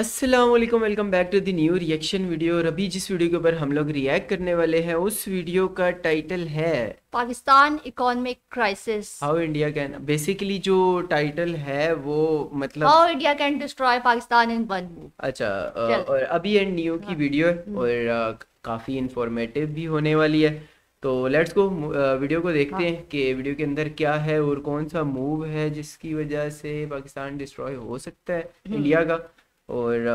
अस्सलाम वालेकुम, welcome back to the new reaction video. और अभी जिस वीडियो के ऊपर हम लोग रिएक्ट करने वाले हैं उस वीडियो का टाइटल है Pakistan economic crisis. How India can, basically जो टाइटल है वो मतलब how India can destroy Pakistan in one move. अच्छा चल। और अभी एंड न्यू की वीडियो है और काफ़ी इंफॉर्मेटिव भी होने वाली है। तो लेट्स गो वीडियो को देखते हैं कि वीडियो के अंदर क्या है और कौन सा मूव है जिसकी वजह से पाकिस्तान डिस्ट्रॉय हो सकता है इंडिया का। और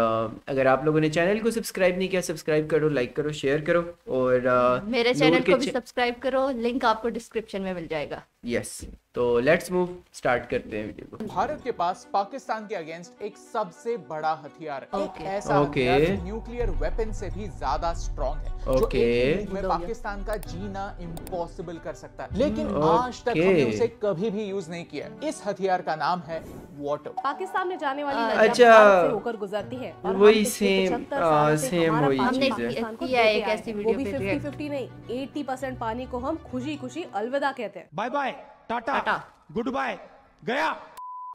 अगर आप लोगों ने चैनल को सब्सक्राइब नहीं किया, सब्सक्राइब करो, लाइक करो, शेयर करो और मेरे चैनल को भी सब्सक्राइब करो, लिंक आपको डिस्क्रिप्शन में मिल जाएगा। यस, तो लेट्स मूव, स्टार्ट करते हैं वीडियो को। भारत के पास पाकिस्तान के अगेंस्ट एक सबसे बड़ा हथियार है, एक ऐसा Okay. हथियार जो न्यूक्लियर वेपन से भी ज्यादा स्ट्रॉन्ग है, जो एक मिनट में पाकिस्तान का जीना इम्पॉसिबल कर सकता है, लेकिन आज तक हमने उसे कभी भी यूज नहीं किया। इस हथियार का नाम है वाटर। पाकिस्तान में जाने वाली अच्छा, नदियां भारत से होकर गुजरती है और वही सेम वही हमने चीज है। किया है एक ऐसी वो वीडियो भी पे 50-50 नहीं, 80% पानी को हम खुशी खुशी अलविदा कहते हैं। Bye bye, tata, good bye, गया।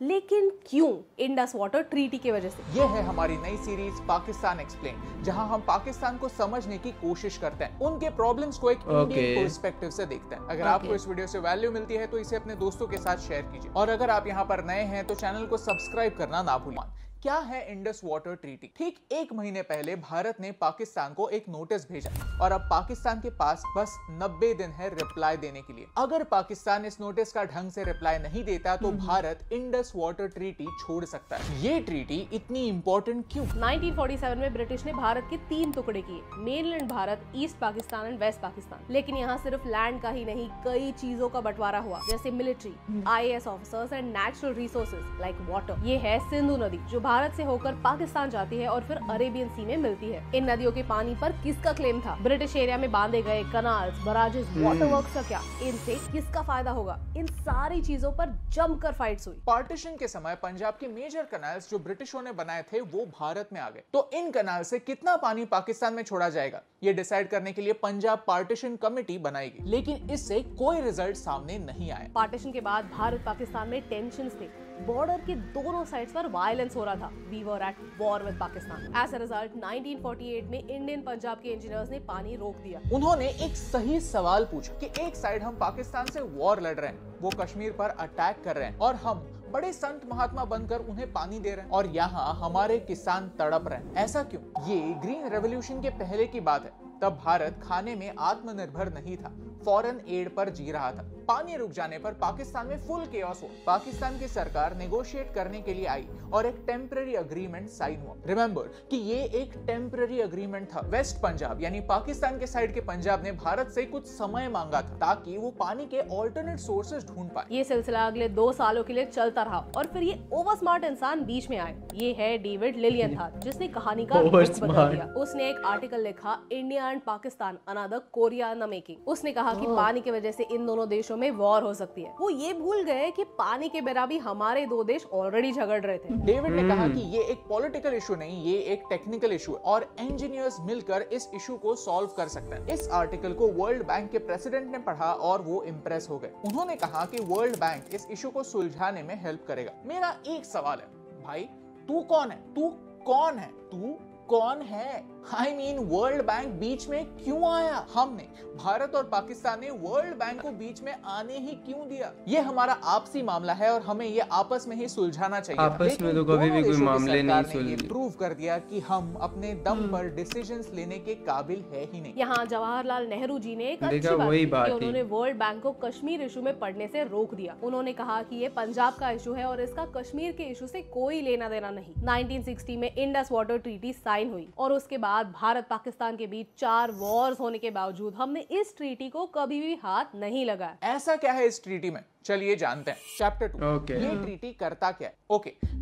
लेकिन क्यों? इंडस वाटर ट्रीटी की वजह से। ये है हमारी नई सीरीज पाकिस्तान एक्सप्लेन, जहां हम पाकिस्तान को समझने की कोशिश करते हैं, उनके प्रॉब्लम्स को एक इंडियन पर्सपेक्टिव से देखते हैं। अगर आपको इस वीडियो से वैल्यू मिलती है तो इसे अपने दोस्तों के साथ शेयर कीजिए, और अगर आप यहाँ पर नए हैं तो चैनल को सब्सक्राइब करना ना भूलें। क्या है इंडस वाटर ट्रीटी? ठीक एक महीने पहले भारत ने पाकिस्तान को एक नोटिस भेजा और अब पाकिस्तान के पास बस 90 दिन है रिप्लाई देने के लिए। अगर पाकिस्तान इस नोटिस का ढंग से रिप्लाई नहीं देता तो भारत इंडस वाटर ट्रीटी छोड़ सकता है। ये ट्रीटी इतनी इंपॉर्टेंट क्यों? 1947 में ब्रिटिश ने भारत के 3 टुकड़े किए, mainland Bharat, east Pakistan and west Pakistan. लेकिन यहाँ सिर्फ लैंड का ही नहीं, कई चीजों का बंटवारा हुआ, जैसे military, IAS officers and natural resources like water. ये है सिंधु नदी जो भारत से होकर पाकिस्तान जाती है और फिर अरेबियन सी में मिलती है। इन नदियों के पानी पर किसका क्लेम था? ब्रिटिश एरिया में बांधे गए कनाल्स, बराजेस, वाटर वर्क्स का क्या? इनसे किसका फायदा होगा? इन सारी चीजों पर जमकर फाइट्स हुई। पार्टीशन के समय पंजाब के मेजर कनाल्स जो ब्रिटिशों ने बनाए थे वो भारत में आ गए, तो इन कनाल से कितना पानी पाकिस्तान में छोड़ा जाएगा ये डिसाइड करने के लिए पंजाब पार्टीशन कमेटी बनाएगी, लेकिन इससे कोई रिजल्ट सामने नहीं आया। पार्टीशन के बाद भारत पाकिस्तान में टेंशंस थे, बॉर्डर के दोनों साइड्स पर वायलेंस हो रहा था। We were at war with Pakistan. As a result 1948 में इंडियन पंजाब के इंजीनियर्स ने पानी रोक दिया। उन्होंने एक सही सवाल पूछा कि एक साइड हम पाकिस्तान से वॉर लड़ रहे हैं, वो कश्मीर पर अटैक कर रहे हैं, और हम बड़े संत महात्मा बनकर उन्हें पानी दे रहे हैं, और यहाँ हमारे किसान तड़प रहे हैं। ऐसा क्यों? ये ग्रीन रेवोल्यूशन के पहले की बात है। तब भारत खाने में आत्मनिर्भर नहीं था, फॉरेन एड पर जी रहा था। पानी रुक जाने पर पाकिस्तान में फुल केओस हुआ। पाकिस्तान की सरकार नेगोशिएट करने के लिए आई और एक टेम्पररी अग्रीमेंट साइन हुआ। रिमेंबर कि ये एक टेम्पररी अग्रीमेंट था। वेस्ट पंजाब यानी पाकिस्तान के साइड के पंजाब ने भारत से कुछ समय मांगा था ताकि वो पानी के ऑल्टरनेट सोर्सेज ढूंढ पाए। ये सिलसिला अगले 2 सालों के लिए चलता रहा और फिर ये ओवर स्मार्ट इंसान बीच में आए। ये है डेविड लिलियनथाल, जिसने कहानी का रुख बदल दिया। उसने एक आर्टिकल लिखा, India and Pakistan another Korea in the making. उसने कहा कि पानी की वजह से इन दोनों देशों में वॉर हो सकती है। वो ये भूल गए कि पानी के बिना भी हमारे 2 देश ऑलरेडी झगड़ रहे थे। डेविड ने कहा कि ये एक पॉलिटिकल इशू नहीं, ये एक टेक्निकल इशू है और इंजीनियर्स मिलकर इस इशू को सॉल्व कर सकते हैं। इस आर्टिकल को वर्ल्ड बैंक के प्रेसिडेंट ने पढ़ा और वो इम्प्रेस हो गए। उन्होंने कहा कि वर्ल्ड बैंक इस इशू को सुलझाने में हेल्प करेगा। मेरा एक सवाल है, भाई तू कौन है? तू कौन है? तू कौन है? आई मीन वर्ल्ड बैंक बीच में क्यों आया? हमने, भारत और पाकिस्तान ने वर्ल्ड बैंक को बीच में आने ही क्यों दिया? ये हमारा आपसी मामला है और हमें ये आपस में ही सुलझाना चाहिए। आपस में तो कभी भी कोई मामले नहीं सुलझे। प्रूव कर दिया कि हम अपने दम पर डिसीजंस लेने के काबिल है ही नहीं। यहाँ जवाहरलाल नेहरू जी ने एक अच्छी बात की कि उन्होंने वर्ल्ड बैंक को कश्मीर इशू में पढ़ने से रोक दिया। उन्होंने कहा कि ये पंजाब का इशू है और इसका कश्मीर के इशू से कोई लेना देना नहीं। 1960 में इंडस वाटर ट्रीटी साइन हुई और उसके बाद भारत पाकिस्तान के बीच 4 वॉर्स होने के बावजूद हमने इस ट्रीटी को कभी भी हाथ नहीं लगाया। ऐसा क्या है इस ट्रीटी में? चलिए जानते हैं। चैप्टर 2। ये ट्रीटी करता क्या है?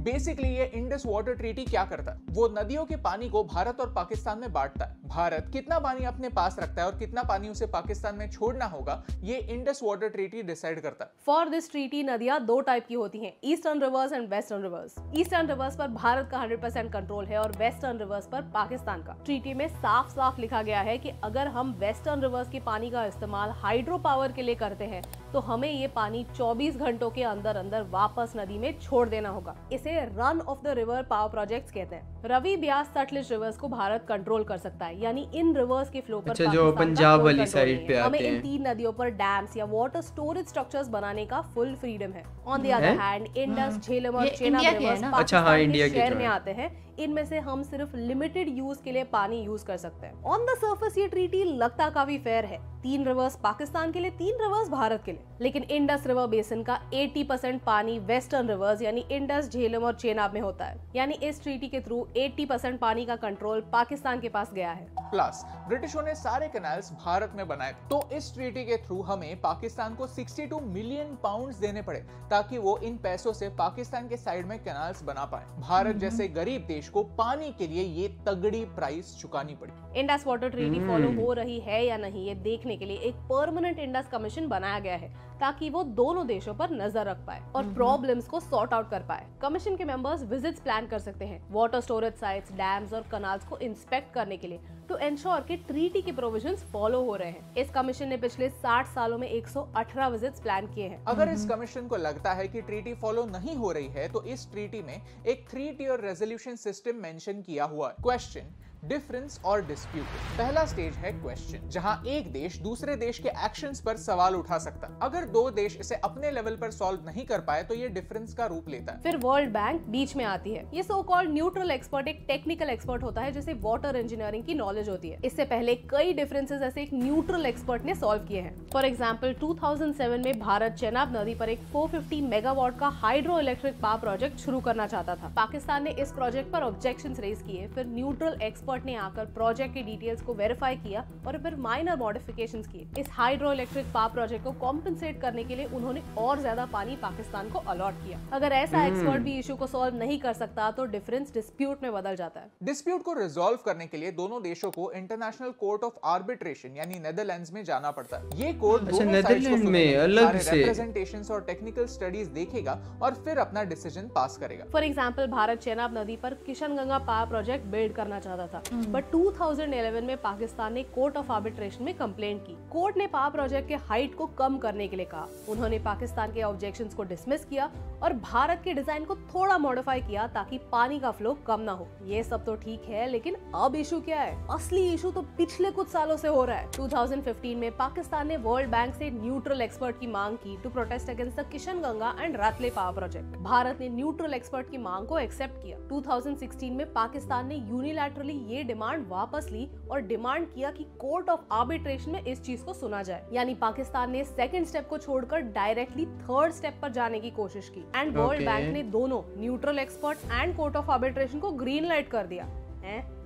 बेसिकली ये इंडस वाटर ट्रीटी क्या करता है? वो नदियों के पानी को भारत और पाकिस्तान में बांटता है। भारत कितना पानी अपने पास रखता है और कितना पानी उसे पाकिस्तान में छोड़ना होगा, ये इंडस वाटर ट्रीटी डिसाइड करता है। फॉर दिस ट्रीटी नदियां 2 टाइप की होती हैं, eastern reverse and western rivers. Eastern reverse पर भारत का 100% कंट्रोल है और वेस्टर्न रिवर्स पर पाकिस्तान का। ट्रीटी में साफ साफ लिखा गया है कि अगर हम वेस्टर्न रिवर्स के पानी का इस्तेमाल हाइड्रो पावर के लिए करते हैं तो हमें ये पानी 24 घंटों के अंदर अंदर वापस नदी में छोड़ देना होगा। इसे run of the river power projects कहते हैं। रवि, ब्यास, सतलुज रिवर्स को भारत कंट्रोल कर सकता है, यानी इन रिवर्स के फ्लो पर अच्छा, जो पंजाब वाली साइड पे आते हमें हैं। इन 3 नदियों पर डैम्स या वाटर स्टोरेज स्ट्रक्चर्स बनाने का फुल फ्रीडम है। On the other hand Indus, Jhelum और चेनाब रिवर्स पाकिस्तान के शेयर में आते हैं। इनमें से हम सिर्फ लिमिटेड यूज के लिए पानी यूज कर सकते हैं। ऑन द सर्फेस ये ट्रीटी लगता काफी फेयर है, 3 रिवर्स पाकिस्तान के लिए, 3 रिवर्स भारत के लिए। लेकिन इंडस रिवर बेसिन का 80% पानी वेस्टर्न रिवर्स यानी इंडस, झेलम और चेनाब में होता है। यानी इस ट्रीटी के थ्रू 80% पानी का कंट्रोल पाकिस्तान के पास गया है। प्लस ब्रिटिशों ने सारे कैनाल्स भारत में बनाए, तो इस ट्रीटी के थ्रू हमें पाकिस्तान को 62 मिलियन पाउंड्स देने पड़े ताकि वो इन पैसों से पाकिस्तान के साइड में कैनाल्स बना पाए। भारत जैसे गरीब देश को पानी के लिए ये तगड़ी प्राइस चुकानी पड़ी। इंडस वाटर ट्रीटी फॉलो हो रही है या नहीं ये देखने के लिए एक परमानेंट इंडस कमीशन बनाया गया है ताकि वो दोनों देशों पर नजर रख पाए और प्रॉब्लम्स को सॉर्ट आउट कर पाए। कमीशन के मेंबर्स विजिट्स प्लान कर सकते हैं वाटर स्टोरेज साइट्स, डैम्स और कनाल्स को इंस्पेक्ट करने के लिए टू एंश्योर कि ट्रीटी के प्रोविजंस फॉलो हो रहे हैं। इस कमीशन ने पिछले 60 सालों में 118 विजिट्स प्लान किए हैं। अगर इस कमीशन को लगता है कि ट्रीटी फॉलो नहीं हो रही है तो इस ट्रीटी में एक 3 टियर रेजोल्यूशन सिस्टम मेंशन किया हुआ है। क्वेश्चन, डिफरेंस और डिस्प्यूट। पहला स्टेज है क्वेश्चन, जहां एक देश दूसरे देश के एक्शंस पर सवाल उठा सकता है। अगर 2 देश इसे अपने लेवल पर सॉल्व नहीं कर पाए तो ये डिफरेंस का रूप लेता है। फिर वर्ल्ड बैंक बीच में आती है। ये सो कॉल्ड न्यूट्रल एक्सपर्ट एक टेक्निकल एक्सपर्ट होता है जिसे वाटर इंजीनियरिंग की नॉलेज होती है। इससे पहले कई डिफरेंसेस ऐसे एक न्यूट्रल एक्सपर्ट ने सॉल्व किए हैं। फॉर एग्जाम्पल 2007 में भारत चेनाब नदी पर एक 450 मेगावाट का हाइड्रो इलेक्ट्रिक पावर प्रोजेक्ट शुरू करना चाहता था। पाकिस्तान ने इस प्रोजेक्ट पर ऑब्जेक्शंस रेज किए। फिर न्यूट्रल एक्सपर्ट ने आकर प्रोजेक्ट की डिटेल्स को वेरीफाई किया और फिर माइनर मॉडिफिकेशंस किए। इस हाइड्रो इलेक्ट्रिक पावर प्रोजेक्ट को कॉम्पेंसेट करने के लिए उन्होंने और ज्यादा पानी पाकिस्तान को अलॉट किया। अगर ऐसा एक्सपर्ट भी इशू को सॉल्व नहीं कर सकता तो डिफरेंस डिस्प्यूट में बदल जाता है। डिस्प्यूट को रिजॉल्व करने के लिए दोनों देशों को इंटरनेशनल कोर्ट ऑफ आर्बिट्रेशन यानी नेदरलैंड्स में जाना पड़ता है। ये कोर्ट दोनों साइड्स को में अलग से रिप्रेजेंटेशंस और टेक्निकल स्टडीज देखेगा और फिर अपना डिसीजन पास करेगा। फॉर एग्जाम्पल भारत चेनाब नदी पर किशनगंगा पावर प्रोजेक्ट बिल्ड करना चाहता था, बट 2011 में पाकिस्तान ने कोर्ट ऑफ आर्बिट्रेशन में कंप्लेंट की। कोर्ट ने पावर प्रोजेक्ट के हाइट को कम करने के लिए कहा। उन्होंने पाकिस्तान के ऑब्जेक्शंस को डिसमिस किया और भारत के डिजाइन को थोड़ा मॉडिफाई किया ताकि पानी का फ्लो कम ना हो। ये सब तो ठीक है, लेकिन अब इशू क्या है? असली इशू तो पिछले कुछ सालों से हो रहा है। 2015 में पाकिस्तान ने वर्ल्ड बैंक से न्यूट्रल एक्सपर्ट की मांग की to protest against the Kishanganga and Ratle power project. Bharat ने न्यूट्रल एक्सपर्ट की मांग को एक्सेप्ट किया। 2016 में पाकिस्तान ने यूनिलैटरली ये डिमांड वापस ली और डिमांड किया कि कोर्ट ऑफ आर्बिट्रेशन में इस चीज को सुना जाए। यानी पाकिस्तान ने सेकंड स्टेप को छोड़कर डायरेक्टली थर्ड स्टेप पर जाने की कोशिश की एंड वर्ल्ड बैंक ने दोनों neutral expert and court of arbitration को ग्रीन लाइट कर दिया।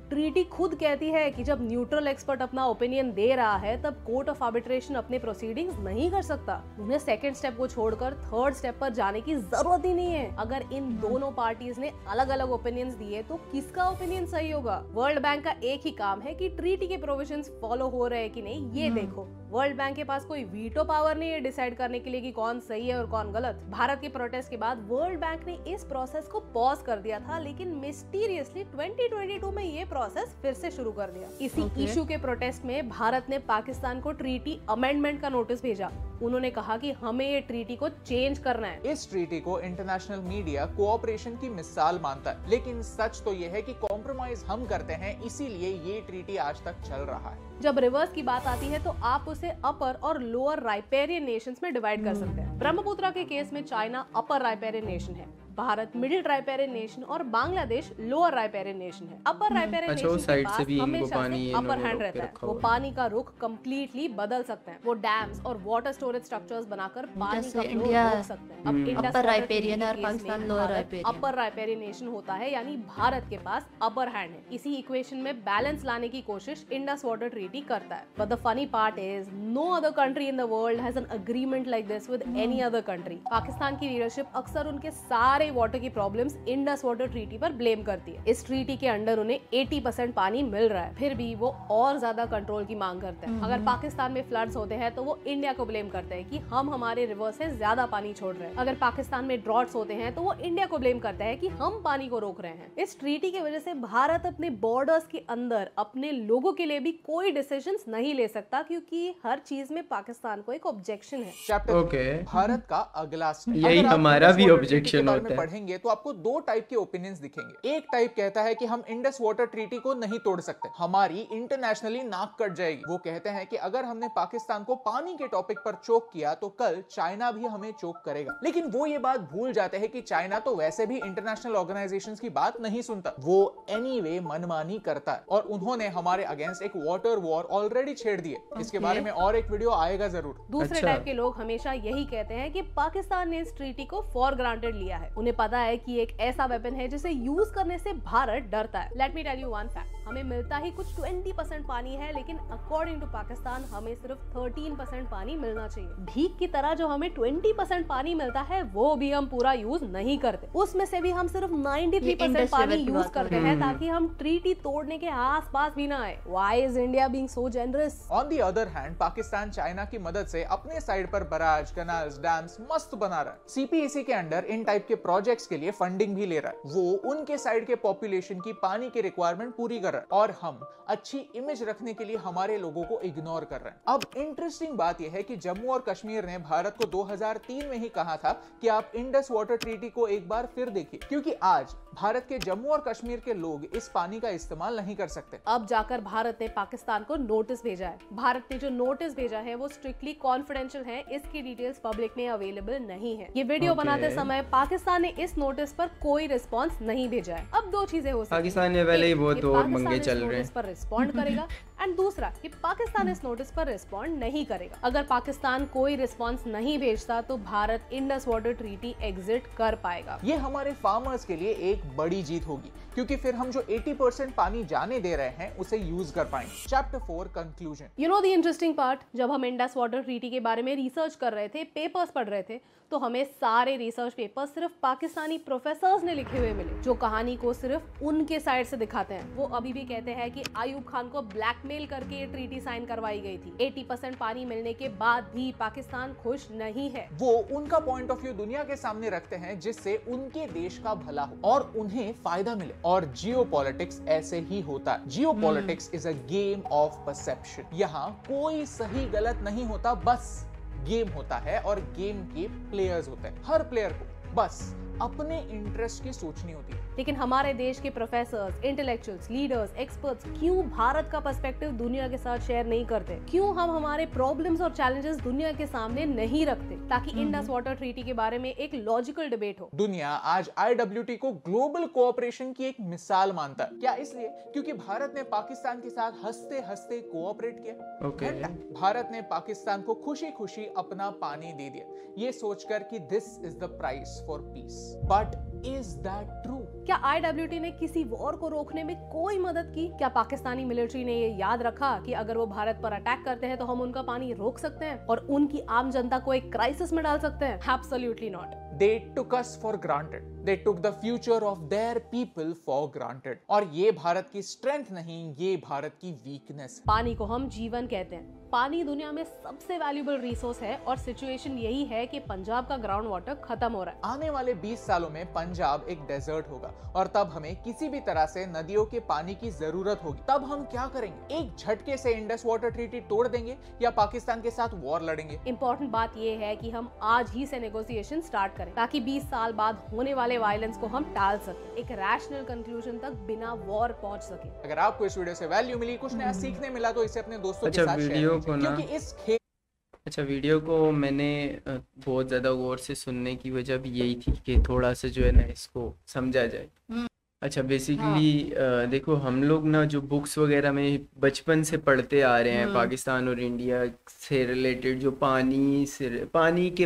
ट्रीटी खुद कहती है कि जब न्यूट्रल एक्सपर्ट अपना ओपिनियन दे रहा है तब कोर्ट ऑफ आर्बिट्रेशन अपने प्रोसीडिंग्स नहीं कर सकता। उन्हें सेकंड स्टेप को छोड़कर थर्ड स्टेप पर जाने की जरूरत ही नहीं है। अगर इन दोनों पार्टीज ने अलग अलग ओपिनियंस दिए तो किसका ओपिनियन सही होगा? वर्ल्ड बैंक का एक ही काम है कि ट्रीटी के प्रोविजंस फॉलो हो रहे हैं कि नहीं ये देखो। वर्ल्ड बैंक के पास कोई वीटो पावर नहीं है डिसाइड करने के लिए कि कौन सही है और कौन गलत। भारत के प्रोटेस्ट के बाद वर्ल्ड बैंक ने इस प्रोसेस को पॉज कर दिया था, लेकिन मिस्टीरियसली 2022 में ये प्रोसेस फिर से शुरू कर दिया। इसी इशू के प्रोटेस्ट में भारत ने पाकिस्तान को ट्रीटी अमेंडमेंट का नोटिस भेजा। उन्होंने कहा कि हमें ये ट्रीटी को चेंज करना है। इस ट्रीटी को इंटरनेशनल मीडिया कोऑपरेशन की मिसाल मानता है, लेकिन सच तो ये है कि कॉम्प्रोमाइज हम करते हैं, इसीलिए ये ट्रीटी आज तक चल रहा है। जब रिवर्स की बात आती है तो आप उसे अपर और लोअर राइपेरियन नेशंस में डिवाइड कर सकते हैं। ब्रह्मपुत्रा के केस में चाइना अपर राइपेरियन नेशन है, भारत मिडिल राइपेरियन नेशन और बांग्लादेश लोअर राइपेरियन नेशन है। अपर राइपेरियन नेशन के पास हमेशा से अपर हैंड रहता है। वो पानी का रुख कम्प्लीटली बदल सकते हैं। वो डैम्स और वाटर स्टोरेज स्ट्रक्चर्स बनाकर पानी का फ्लो रोक सकते हैं। अब इंडस अपर राइपेरियन और Pakistan lower riparian upper riparian nation होता है, यानी भारत के पास अपर हैंड है। इसी इक्वेशन में बैलेंस लाने की कोशिश इंडस वाटर ट्रीटी करता है। But the funny part is no other country in the world has an agreement like this with any other country. Pakistan की लीडरशिप अक्सर उनके सारे सारे वाटर की प्रॉब्लम्स इंडस वाटर ट्रीटी पर ब्लेम करती है। इस ट्रीटी के अंडर उन्हें 80% पानी मिल रहा है, फिर भी वो और ज्यादा कंट्रोल की मांग करते हैं। अगर पाकिस्तान में फ्लड्स होते हैं तो वो इंडिया को ब्लेम करते हैं कि हम हमारे रिवर से ज्यादा पानी छोड़ रहे हैं। अगर पाकिस्तान में ड्रॉट्स होते हैं तो वो इंडिया को ब्लेम करते हैं कि हम पानी को रोक रहे हैं। इस ट्रीटी की वजह से भारत अपने बॉर्डर्स के अंदर अपने लोगों के लिए भी कोई डिसीजंस नहीं ले सकता, क्योंकि हर चीज में पाकिस्तान को एक ऑब्जेक्शन है। चैप्टर भारत का अगला स्टेप, यही हमारा भी ऑब्जेक्शन होता है। पढ़ेंगे तो आपको दो टाइप के ओपिनियंस दिखेंगे। एक टाइप कहता है कि हम इंडस वाटर ट्रीटी को नहीं तोड़ सकते, हमारी इंटरनेशनली नाक कट जाएगी। वो कहते हैं कि अगर हमने पाकिस्तान को पानी के टॉपिक पर चोक किया तो कल चाइना भी हमें चोक करेगा। लेकिन वो ये बात भूल जाते हैं कि चाइना तो वैसे भी इंटरनेशनल ऑर्गेनाइजेशंस की बात नहीं सुनता, वो एनीवे मनमानी करता है और उन्होंने हमारे अगेंस्ट एक वाटर वॉर ऑलरेडी छेड़ दी है। इसके बारे में और एक वीडियो आएगा जरूर। दूसरे टाइप के लोग हमेशा यही कहते हैं कि पाकिस्तान ने इस ट्रीटी को फॉर ग्रांटेड लिया है। उन्हें पता है कि एक ऐसा वेपन है जिसे यूज करने से भारत डरता है। Let me tell you one fact, हमें मिलता ही कुछ 20% पानी है, लेकिन अकॉर्डिंग टू पाकिस्तान हमें सिर्फ 13% पानी मिलना चाहिए। भीख की तरह जो हमें 20% पानी मिलता है वो भी हम पूरा यूज नहीं करते, उसमें से भी हम सिर्फ 93% पानी यूज करते हैं ताकि हम ट्रीटी तोड़ने के आस पास भी ना आए। Why is India being so generous? On the other hand, Pakistan China की मदद से अपने साइड पर बराज, कैनाल्स, डैम्स मस्त बना रहा है। सीपीईसी के अंडर इन टाइप के प्रोजेक्ट्स के लिए फंडिंग भी ले रहा है। वो उनके साइड के पॉपुलेशन की पानी की रिक्वायरमेंट पूरी कर रहा है और हम अच्छी इमेज रखने के लिए हमारे लोगों को इग्नोर कर रहे हैं। अब इंटरेस्टिंग बात यह है कि जम्मू और कश्मीर ने भारत को 2003 में ही कहा था कि आप इंडस वाटर ट्रीटी को एक बार फिर देखिए, क्योंकि आज भारत के जम्मू और कश्मीर के लोग इस पानी का इस्तेमाल नहीं कर सकते। अब जाकर भारत ने पाकिस्तान को नोटिस भेजा है। भारत ने जो नोटिस भेजा है वो स्ट्रिक्टली कॉन्फिडेंशियल है, इसकी डिटेल्स पब्लिक में अवेलेबल नहीं है। ये वीडियो बनाते समय पाकिस्तान ने इस नोटिस पर कोई रिस्पॉन्स नहीं भेजा है। अब दो चीजें हो सकती हैं, पाकिस्तान में पहले ही बहुत और मंगे चल रहे हैं, पर रिस्पॉन्ड करेगा एंड दूसरा कि पाकिस्तान इस नोटिस पर रिस्पॉन्ड नहीं करेगा। अगर पाकिस्तान कोई रिस्पॉन्स नहीं भेजता तो Bharat Indus water treaty exit कर पाएगा। ये हमारे फार्मर्स के लिए एक बड़ी जीत होगी, क्योंकि फिर हम जो 80% पानी जाने दे रहे हैं उसे यूज कर पाएंगे। Chapter 4 conclusion. You know the interesting part, जब हम इंडस वाटर ट्रीटी के बारे में रिसर्च कर रहे थे, पेपर्स पढ़ रहे थे, तो हमें सारे रिसर्च पेपर्स सिर्फ पाकिस्तानी प्रोफेसर्स ने लिखे हुए मिले, जो कहानी को सिर्फ उनके साइड से दिखाते हैं। वो अभी भी कहते हैं कि आयूब खान को ब्लैकमेल करके ये ट्रीटी साइन करवाई गई थी। 80% पानी मिलने के बाद भी पाकिस्तान खुश नहीं है। वो उनका पॉइंट ऑफ व्यू दुनिया के सामने रखते हैं जिससे उनके देश का भला हो और उन्हें फायदा मिले। और जियोपॉलिटिक्स ऐसे ही होता है। Geopolitics is a game of perception. यहाँ कोई सही गलत नहीं होता, बस गेम होता है और गेम के प्लेयर्स होते हैं। हर प्लेयर को बस अपने इंटरेस्ट की सोचनी होती है। लेकिन हमारे देश के प्रोफेसर्स, इंटेलेक्चुअल्स, लीडर्स, एक्सपर्ट्स क्यों भारत का पर्सपेक्टिव दुनिया के साथ शेयर नहीं करते? क्यों हम हमारे प्रॉब्लम्स और चैलेंजेस दुनिया के सामने नहीं रखते ताकि इंडस वाटर ट्रीटी के बारे में एक लॉजिकल डिबेट हो? दुनिया आज IWT को ग्लोबल कोऑपरेशन की एक मिसाल मानता है। क्या इसलिए क्योंकि भारत ने पाकिस्तान के साथ हंसते हंसते कोऑपरेट किया? भारत ने पाकिस्तान को खुशी खुशी अपना पानी दे दिया, ये सोचकर कि this is the price for piece. But is that true? क्या IWT ने किसी वॉर को रोकने में कोई मदद की? क्या पाकिस्तानी मिलिट्री ने ये याद रखा कि अगर वो भारत पर अटैक करते हैं तो हम उनका पानी रोक सकते हैं और उनकी आम जनता को एक क्राइसिस में डाल सकते हैं? Absolutely not. They took us for granted. They took the future of their people for granted. और ये भारत की स्ट्रेंथ नहीं, ये भारत की वीकनेस। पानी को हम जीवन कहते हैं। पानी दुनिया में सबसे वैल्यूएबल रिसोर्स है और सिचुएशन यही है कि पंजाब का ग्राउंड वाटर खत्म हो रहा है। आने वाले 20 सालों में पंजाब एक डेजर्ट होगा और तब हमें किसी भी तरह से नदियों के पानी की जरूरत होगी। तब हम क्या करेंगे? एक झटके से इंडस वाटर ट्रीटी तोड़ देंगे या पाकिस्तान के साथ वॉर लड़ेंगे? इंपॉर्टेंट बात यह है कि हम आज ही से नेगोशिएशन स्टार्ट करें ताकि 20 साल बाद होने वाले वायलेंस को हम टाल सकें, एक रैशनल कंक्लूजन तक बिना वॉर पहुंच सके। अगर आपको इस वीडियो से वैल्यू मिली, कुछ नया सीखने मिला, तो इसे अपने दोस्तों के साथ शेयर वीडियो को ना, क्योंकि इस वीडियो को मैंने बहुत ज़्यादा गौर से सुनने की वजह भी यही थी कि थोड़ा सा जो है ना इसको समझा जाए। बेसिकली देखो, हम लोग ना जो बुक्स वगैरह में बचपन से पढ़ते आ रहे हैं पाकिस्तान और इंडिया से रिलेटेड, जो पानी के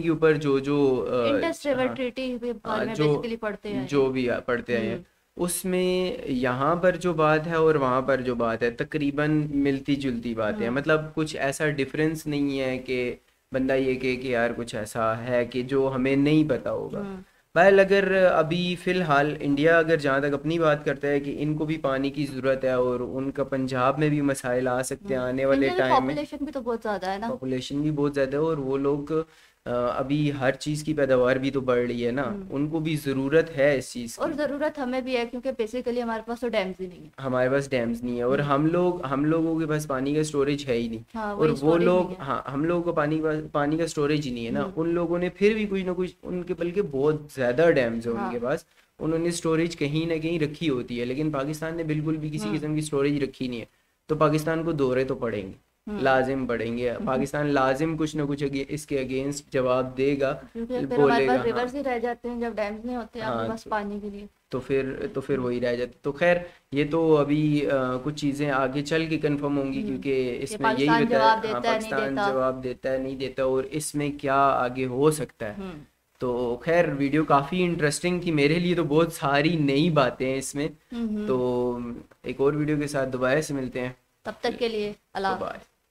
ऊपर जो इंडस रिवर ट्रीटी बेसिकली पढ़ते हैं, जो भी पढ़ते आए हैं, उसमें यहाँ पर जो बात है और वहाँ पर जो बात है तकरीबन मिलती जुलती बात है। मतलब कुछ ऐसा डिफरेंस नहीं है कि बंदा ये कहे कि यार कुछ ऐसा है कि जो हमें नहीं पता होगा। भाई अगर अभी फ़िलहाल इंडिया अगर जहाँ तक अपनी बात करता है कि इनको भी पानी की ज़रूरत है और उनका पंजाब में भी मसाइल आ सकते हैं आने वाले इंडिया की टाइम में। पॉपुलेशन भी तो बहुत ज्यादा है ना। पॉपुलेशन भी बहुत ज़्यादा है और वो लोग अभी हर चीज़ की पैदावार भी तो बढ़ रही है ना, उनको भी ज़रूरत है इस चीज़ और की। ज़रूरत हमें भी है क्योंकि बेसिकली हमारे पास तो डैम्स ही नहीं है। हमारे पास डैम्स नहीं है और हम लोगों के पास पानी का स्टोरेज है ही नहीं। हाँ, और वही वो स्टोरेज लोग, नहीं है। हाँ, हम लोगों को पानी का स्टोरेज ही नहीं है ना, उन लोगों ने फिर भी कुछ ना कुछ, उनके बल्कि बहुत ज़्यादा डैम्स है हाँ। उनके पास, उन्होंने स्टोरेज कहीं ना कहीं रखी होती है, लेकिन पाकिस्तान ने बिल्कुल भी किसी किस्म की स्टोरेज रखी नहीं है। तो पाकिस्तान को दौरे तो पड़ेंगे, लाजिम पड़ेंगे। पाकिस्तान लाजिम कुछ ना कुछ इसके अगेंस्ट जवाब देगा, क्योंकि फिर हमारे बोलेगा। पास हाँ, रिवर्स ही रह जाते हैं जब डैम्स नहीं होते हाँ, हमारे पास पानी के लिए। तो फिर वही रह जाता। तो खैर ये तो अभी कुछ चीज़ें आगे चल के कंफर्म होंगी, क्योंकि इसमें यही पाकिस्तान बताया, जवाब हाँ, देता है नहीं पाकिस्तान देता। जवाब देता है नहीं देता और इसमें क्या आगे हो सकता है। तो खैर वीडियो काफ़ी इंटरेस्टिंग थी मेरे लिए, तो बहुत सारी नई बातें हैं इसमें। तो एक और वीडियो के साथ दोबारा से मिलते हैं, तब तक के लिए अल्लाह। बाय।